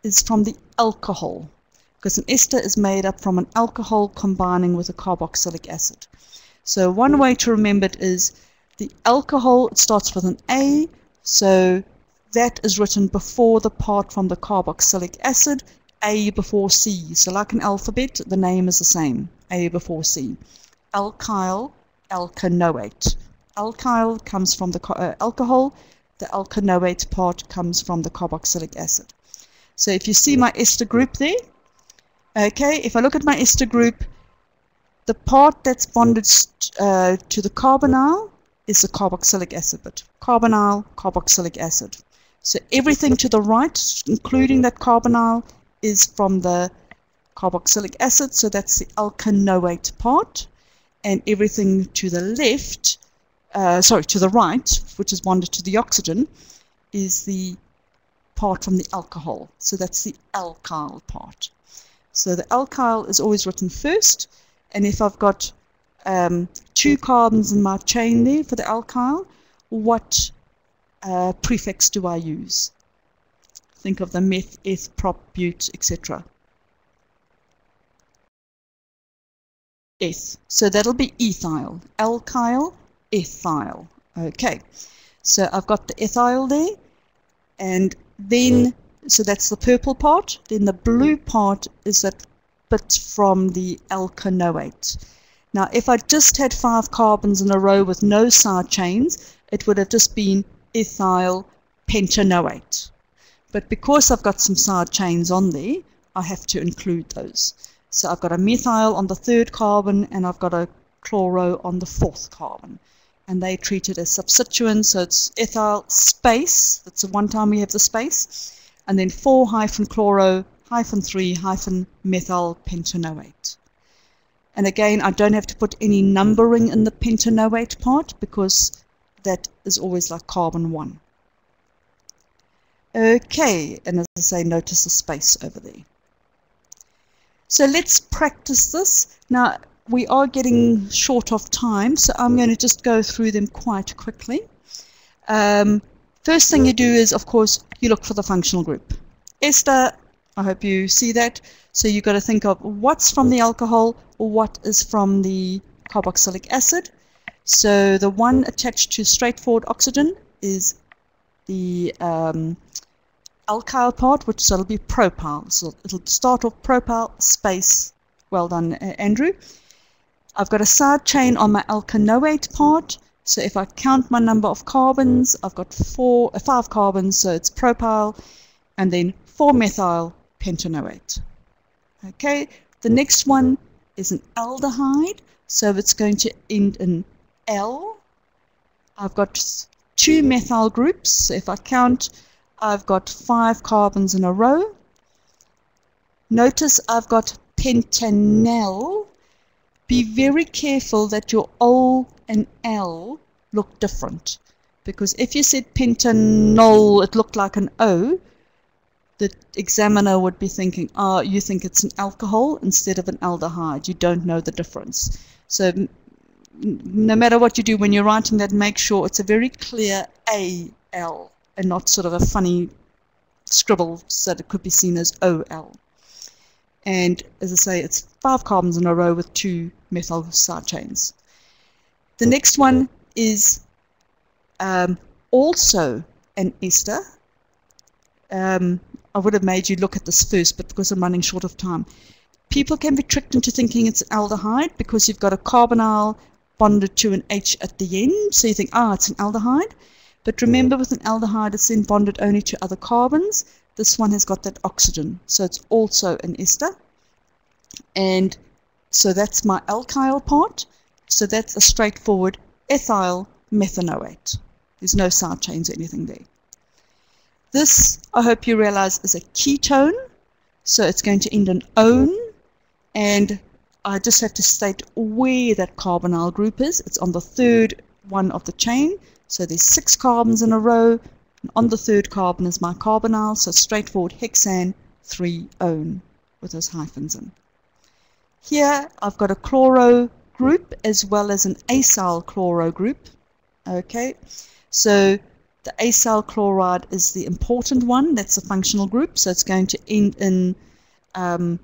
Speaker 1: is from the alcohol, because an ester is made up from an alcohol combining with a carboxylic acid. So one way to remember it is the alcohol, it starts with an A, so that is written before the part from the carboxylic acid, A before C. So like an alphabet, the name is the same, A before C. Alkyl, alkanoate. Alkyl comes from the alcohol, the alkanoate part comes from the carboxylic acid. So if you see my ester group there, okay, if I look at my ester group, the part that's bonded to the carbonyl is the carboxylic acid bit. Carbonyl, carboxylic acid. So everything to the right, including that carbonyl, is from the carboxylic acid, so that's the alkanoate part. And everything to the left, to the right, which is bonded to the oxygen, is the part from the alcohol. So that's the alkyl part. So the alkyl is always written first, and if I've got 2 carbons in my chain there for the alkyl, what prefix do I use? Think of the meth, eth, prop, bute, etc. Eth. So that'll be ethyl. Alkyl, ethyl. Okay. So I've got the ethyl there, and then, so that's the purple part. Then the blue part is that bit from the alkanoate. Now, if I just had 5 carbons in a row with no side chains, it would have just been ethyl pentanoate. But because I've got some side chains on there, I have to include those. So I've got a methyl on the 3rd carbon, and I've got a chloro on the 4th carbon. And they treat it as substituents, so it's ethyl space, that's the one time we have the space, and then 4-chloro-3-methyl pentanoate. And again, I don't have to put any numbering in the pentanoate part because that is always like carbon 1. Okay, and as I say, notice the space over there. So let's practice this. Now, we are getting short of time, so I'm going to just go through them quite quickly. First thing you do is, of course, you look for the functional group. Ester, I hope you see that. So you've got to think of what's from the alcohol or what is from the carboxylic acid. So the one attached to straightforward oxygen is the alkyl part, which so it'll be propyl. So it'll start off propyl space. Well done, Andrew. I've got a side chain on my alkanoate part. So if I count my number of carbons, I've got 5 carbons, so it's propyl, and then 4-methyl pentanoate. Okay, the next one is an aldehyde, so it's going to end in L. I've got 2 methyl groups, so if I count, I've got 5 carbons in a row. Notice I've got pentanal. Be very careful that your O and L look different, because if you said pentanol, it looked like an O, the examiner would be thinking, oh, you think it's an alcohol instead of an aldehyde. You don't know the difference. So no matter what you do when you're writing that, make sure it's a very clear AL and not sort of a funny scribble so that it could be seen as OL. And as I say, it's 5 carbons in a row with 2 methyl side chains. The next one is also an ester. I would have made you look at this first, but because I'm running short of time, people can be tricked into thinking it's an aldehyde because you've got a carbonyl bonded to an H at the end, so you think, it's an aldehyde. But remember, with an aldehyde, it's then bonded only to other carbons. This one has got that oxygen, so it's also an ester. And so that's my alkyl part. So that's a straightforward ethyl methanoate. There's no side chains or anything there. This, I hope you realize, is a ketone. So it's going to end in -one. And I just have to state where that carbonyl group is. It's on the 3rd one of the chain. So there's 6 carbons in a row. And on the 3rd carbon is my carbonyl. So straightforward hexane 3-one with those hyphens in. Here I've got a chloro group as well as an acyl chloro group. Okay, so the acyl chloride is the important one. That's a functional group, so it's going to end in the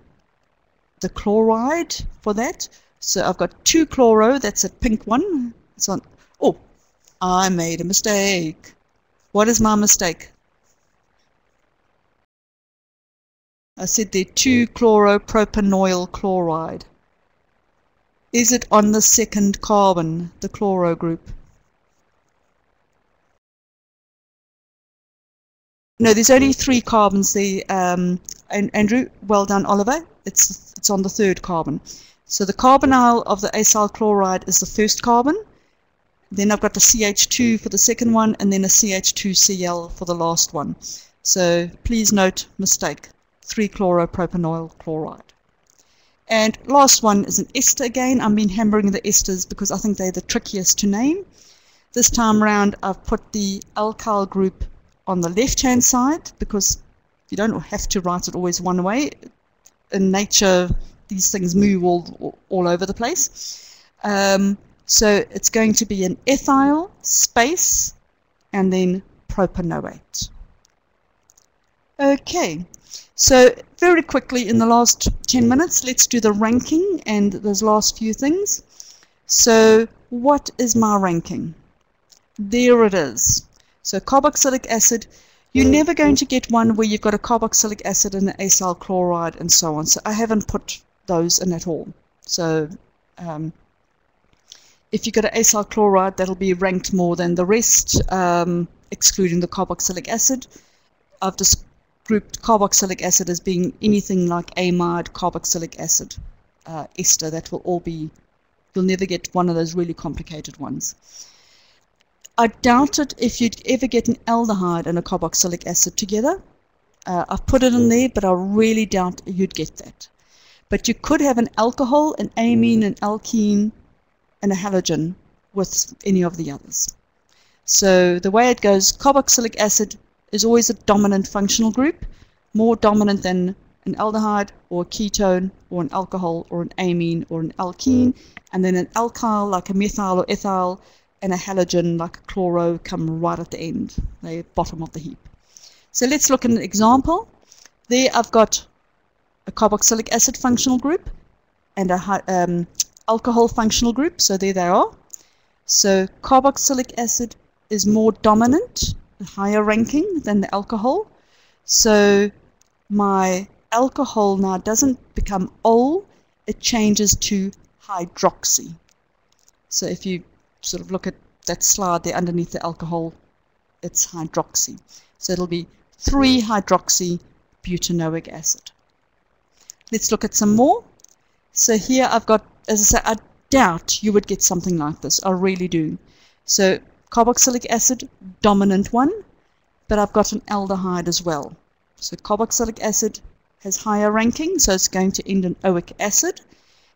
Speaker 1: chloride for that. So I've got 2 chloro, that's a pink one. It's on. Oh, I made a mistake. What is my mistake? I said there 2-chloropropanoyl chloride. Is it on the 2nd carbon, the chloro group? No, there's only 3 carbons there. And Andrew, well done, Oliver. It's on the 3rd carbon. So the carbonyl of the acyl chloride is the 1st carbon. Then I've got the CH2 for the 2nd one, and then a CH2Cl for the last one. So please note, mistake. 3-chloropropanoyl chloride. And last one is an ester again. I've been hammering the esters because I think they're the trickiest to name. This time around I've put the alkyl group on the left hand side because you don't have to write it always one way. In nature these things move all over the place. So it's going to be an ethyl space and then propanoate. Okay. So very quickly in the last 10 minutes, let's do the ranking and those last few things. So what is my ranking? There it is. So carboxylic acid, you're never going to get one where you've got a carboxylic acid and an acyl chloride and so on. So I haven't put those in at all. So if you've got an acyl chloride, that'll be ranked more than the rest, excluding the carboxylic acid. I've just grouped carboxylic acid as being anything like amide, carboxylic acid, ester. That will all be, you'll never get one of those really complicated ones. I doubt it if you'd ever get an aldehyde and a carboxylic acid together. I've put it in there, but I really doubt you'd get that. But you could have an alcohol, an amine, an alkene, and a halogen with any of the others. So the way it goes, carboxylic acid is always a dominant functional group, more dominant than an aldehyde or a ketone or an alcohol or an amine or an alkene, and then an alkyl like a methyl or ethyl and a halogen like a chloro come right at the end. They're bottom of the heap. So let's look at an example. There I've got a carboxylic acid functional group and a alcohol functional group, so there they are. So carboxylic acid is more dominant, higher ranking than the alcohol. So my alcohol now doesn't become ol, it changes to hydroxy. So if you sort of look at that slide there underneath the alcohol, it's hydroxy. So it'll be 3-hydroxy butanoic acid. Let's look at some more. So here I've got, as I say, I doubt you would get something like this. I really do. So carboxylic acid, dominant one, but I've got an aldehyde as well. So carboxylic acid has higher ranking, so it's going to end in oic acid.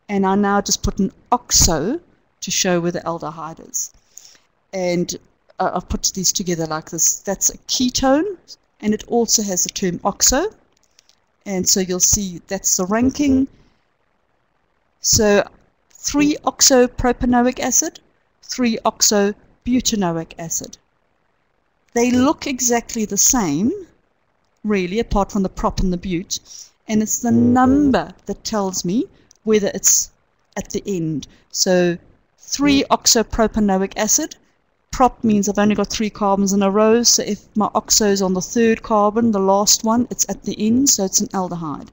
Speaker 1: And I now just put an oxo to show where the aldehyde is. And I've put these together like this. That's a ketone, and it also has the term oxo. And so you'll see that's the ranking. So 3-oxopropanoic acid, 3-oxobutanoic acid. They look exactly the same, really, apart from the prop and the but, and it's the number that tells me whether it's at the end. So 3-oxopropanoic acid, prop means I've only got 3 carbons in a row, so if my oxo is on the 3rd carbon, the last one, it's at the end, so it's an aldehyde.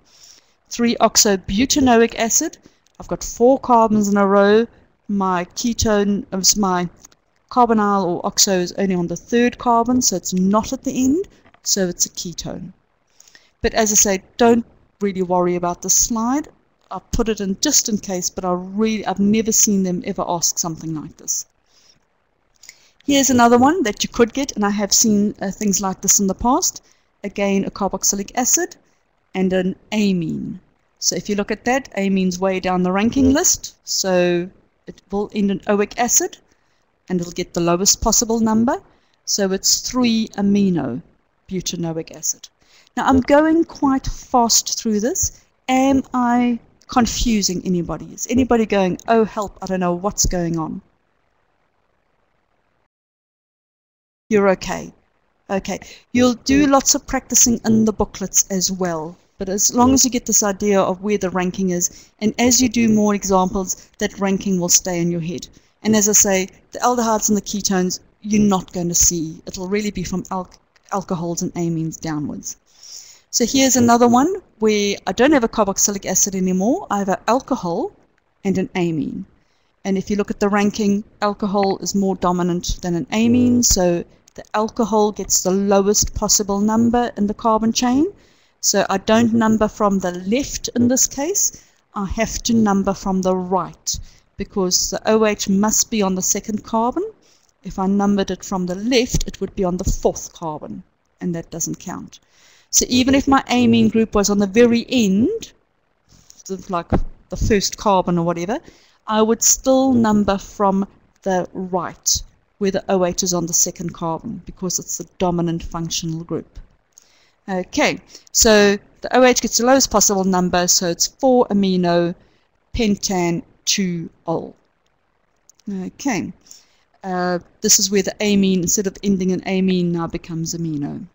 Speaker 1: 3-oxobutanoic acid, I've got 4 carbons in a row, my ketone, my carbonyl or oxo is only on the 3rd carbon, so it's not at the end, so it's a ketone. But as I say, don't really worry about this slide. I put it in just in case, but I've never seen them ever ask something like this. Here's another one that you could get, and I have seen things like this in the past. Again, a carboxylic acid and an amine. So if you look at that, amine's way down the ranking list, so it will end in oic acid, and it'll get the lowest possible number. So it's 3-amino-butanoic acid. Now I'm going quite fast through this. Am I confusing anybody? Is anybody going, oh help, I don't know what's going on? You're okay. Okay. You'll do lots of practicing in the booklets as well. But as long as you get this idea of where the ranking is, and as you do more examples, that ranking will stay in your head. And as I say, the aldehydes and the ketones, you're not going to see. It'll really be from alcohols and amines downwards. So here's another one where I don't have a carboxylic acid anymore. I have an alcohol and an amine. And if you look at the ranking, alcohol is more dominant than an amine, so the alcohol gets the lowest possible number in the carbon chain. So I don't number from the left in this case. I have to number from the right because the OH must be on the 2nd carbon. If I numbered it from the left, it would be on the 4th carbon, and that doesn't count. So even if my amine group was on the very end, like the 1st carbon or whatever, I would still number from the right, where the OH is on the 2nd carbon, because it's the dominant functional group. Okay, so the OH gets the lowest possible number, so it's 4-amino-pentan-2-ol. Okay, this is where the amine, instead of ending in amine, now becomes amino.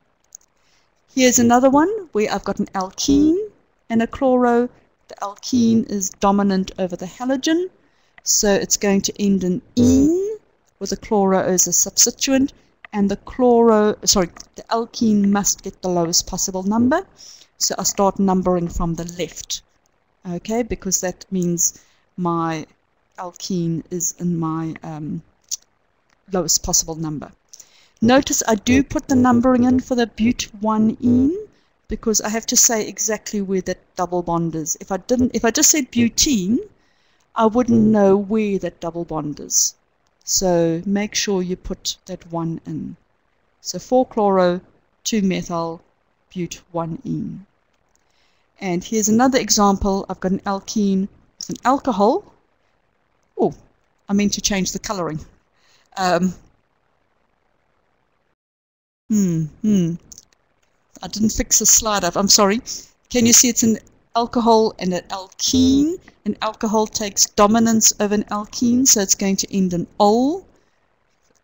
Speaker 1: Here's another one where I've got an alkene and a chloro. The alkene is dominant over the halogen, so it's going to end in -ene, with the chloro as a substituent, and the alkene must get the lowest possible number. So I start numbering from the left, okay, because that means my alkene is in my lowest possible number. Notice I do put the numbering in for the but-1-ene because I have to say exactly where that double bond is. If I just said butene, I wouldn't know where that double bond is. So make sure you put that 1 in. So 4-chloro, 2-methyl, but1-ene. And here's another example. I've got an alkene with an alcohol. Oh, I meant to change the coloring. I didn't fix the slide up. I'm sorry. Can you see it's an alcohol and an alkene? An alcohol takes dominance over an alkene, so it's going to end in ol.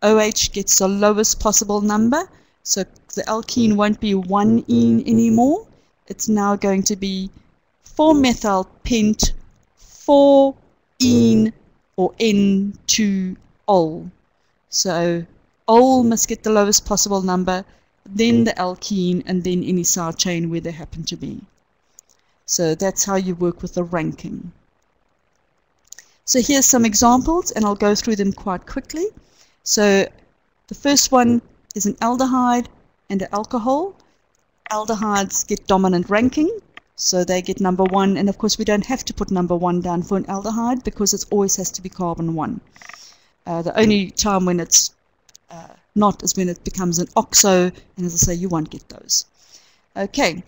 Speaker 1: OH gets the lowest possible number, so the alkene won't be 1-ene anymore. It's now going to be 4-methyl pent 4-ene or N2-ol. So ol must get the lowest possible number, then the alkene, and then any side chain where they happen to be. So that's how you work with the ranking. So here's some examples, and I'll go through them quite quickly. So the first one is an aldehyde and an alcohol. Aldehydes get dominant ranking, so they get number 1, and of course we don't have to put number 1 down for an aldehyde because it always has to be carbon 1. The only time when it's not is when it becomes an oxo, and as I say, you won't get those. Okay,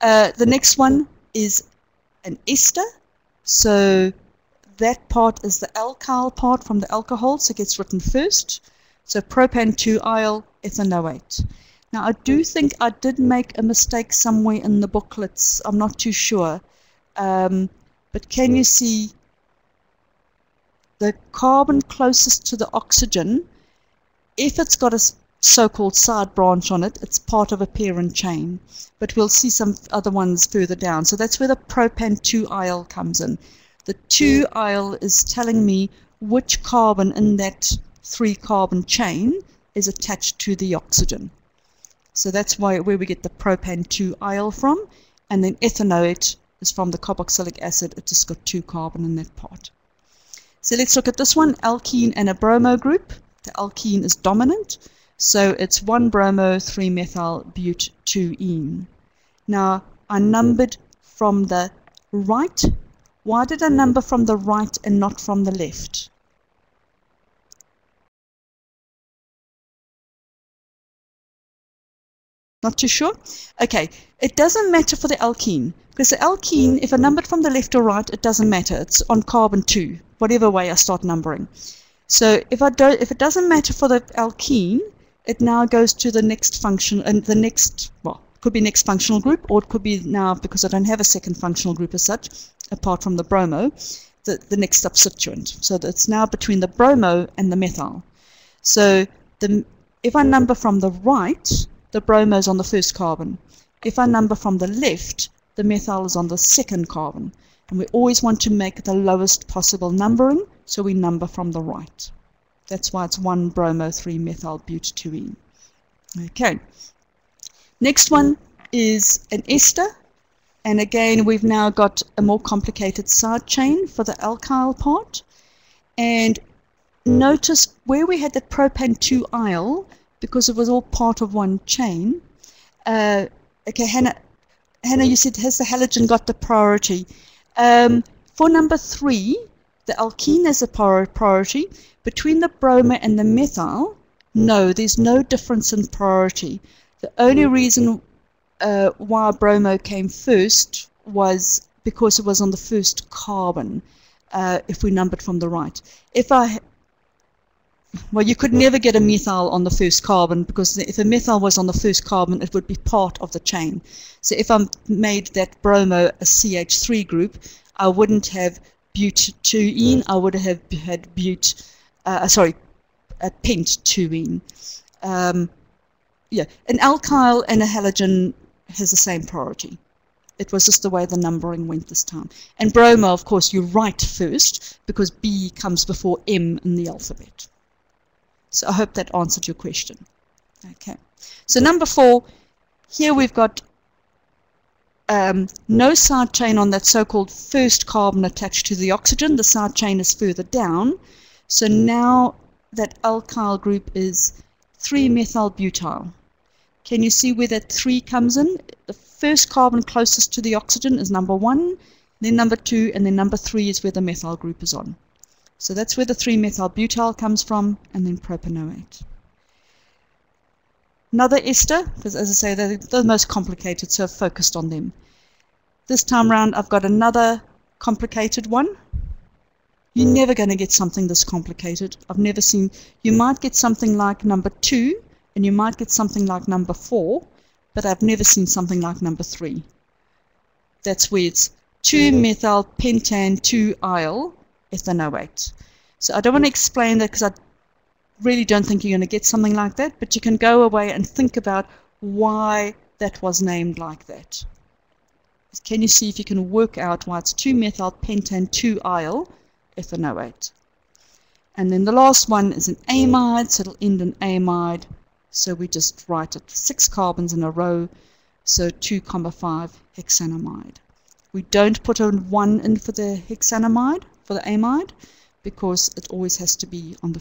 Speaker 1: the next one is an ester. So that part is the alkyl part from the alcohol, so it gets written first. So propan-2-ol ethanoate. Now I do think I did make a mistake somewhere in the booklets. I'm not too sure. But can you see the carbon closest to the oxygen? If it's got a so-called side branch on it, it's part of a parent chain. But we'll see some other ones further down. So that's where the propan-2-ol comes in. The 2-ol is telling me which carbon in that 3-carbon chain is attached to the oxygen. So that's where we get the propan-2-ol from. And then ethanoate is from the carboxylic acid. It's just got 2 carbon in that part. So let's look at this one, alkene and a bromo group. The alkene is dominant. So it's 1-bromo, 3-methyl, but 2-ene. Now, I numbered from the right. Why did I number from the right and not from the left? Not too sure? Okay, it doesn't matter for the alkene, because the alkene, if I numbered from the left or right, it doesn't matter. It's on carbon 2, whatever way I start numbering. So if it doesn't matter for the alkene, it now goes to the next function, and the next, well, it could be next functional group, or it could be now, because I don't have a second functional group as such, apart from the bromo, the next substituent. So that's now between the bromo and the methyl. So if I number from the right, the bromo is on the first carbon. If I number from the left, the methyl is on the second carbon. And we always want to make the lowest possible numbering, so we number from the right. That's why it's 1-bromo, 3-methyl, but 2-ene. Okay. Next one is an ester. And again, we've now got a more complicated side chain for the alkyl part. And notice where we had that propan-2-ol, because it was all part of one chain. Okay, Hannah, you said, has the halogen got the priority? For number 3, the alkene has a priority. Between the bromo and the methyl, no, there's no difference in priority. The only reason why bromo came first was because it was on the first carbon, if we numbered from the right. Well, you could never get a methyl on the first carbon, because if a methyl was on the first carbon, it would be part of the chain. So if I made that bromo a CH3 group, I wouldn't have but-2-ene, I would have had pent-2-ene. Yeah, an alkyl and a halogen has the same priority. It was just the way the numbering went this time. And bromo, of course, you write first, because B comes before M in the alphabet. So I hope that answered your question. Okay. So number 4, here we've got no side chain on that so-called first carbon attached to the oxygen. The side chain is further down. So now that alkyl group is 3-methyl-butyl. Can you see where that 3 comes in? The first carbon closest to the oxygen is number 1, then number 2, and then number 3 is where the methyl group is on. So that's where the 3-methyl-butyl comes from, and then propanoate. Another ester, because as I say, they're the most complicated, so I've focused on them. This time round, I've got another complicated one. You're never going to get something this complicated. I've never seen. You might get something like number 2, and you might get something like number 4, but I've never seen something like number 3. That's where it's 2-methyl-pentan-2-ol ethanoate. So I don't want to explain that because I really don't think you're going to get something like that, but you can go away and think about why that was named like that. Can you see if you can work out why it's 2-methyl-pentan-2-ol ethanoate? And then the last one is an amide, so it'll end in amide. So we just write it 6 carbons in a row, so 2,5 hexanamide. We don't put a 1 in for the hexanamide, for the amide, because it always has to be on the